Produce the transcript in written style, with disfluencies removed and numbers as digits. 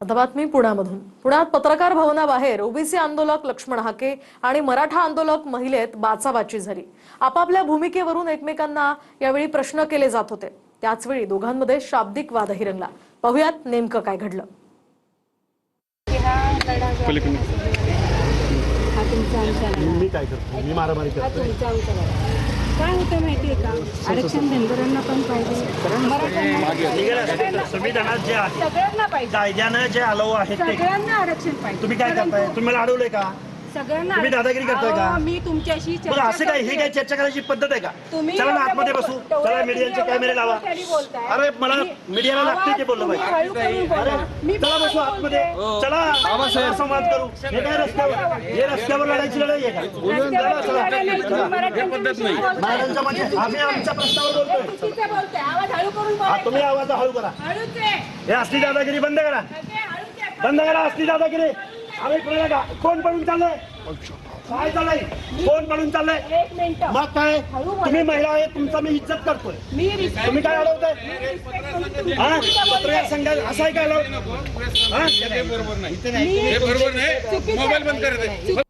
आता बातमी पुण्यामधून। पुण्यात पत्रकार भवनाबाहेर ओबीसी आंदोलक लक्ष्मण हाके आणि मराठा आंदोलक महिलेत बाचाबाची झाली। आपापल्या भूमिकेवरून एकमेकांना यावेळी प्रश्न केले जात होते। त्याचवेळी दोघांमध्ये शाब्दिक वादही रंगला। पाहुयात नेमकं काय घडलं। मी काय करतो, मी मारामारी करतो। काय होतं माहितीये का, आरक्षण धनगरांना पण पाहिजे, संविधानात जे आहे सगळ्यांना पाहिजे, कायद्यानं जे अलाव आहे ते सगळ्यांना आरक्षण पाहिजे। तुम्ही काय करताय? तुम्ही मला अडवलंय का? सगळ्यांना तुम्ही दादागिरी करताय का? मी तुमच्याशी मग असं काय, ही काय चर्चा करायची पद्धत आहे का? चला ना आतमध्ये बसू, चला मीडियाचे कॅमेरे लावा। अरे मला मीडियाला लागते ते बोललं पाहिजे। अरे चला बसू आतमध्ये, चला संवाद करू। हे काय रस्त्यावर, हे रस्त्यावर लढायची लढाई आहे का? महाराजांच्या म्हणजे आम्ही आमच्या प्रश्नावर बोलतोय। तुम्ही आवाज हळू करा। हे असली दादागिरी बंद करा, बंद करा असली दादागिरी। आम्ही कोण पळून चाललंय, काय चाललंय, कोण पळून चाललंय? मग काय, तुम्ही महिला आहे, तुमचा मी इज्जत करतोय, तुम्ही काय अडवताय? पत्रकार संघ असं आहे काय? बरोबर नाही, मोबाईल बंद करते।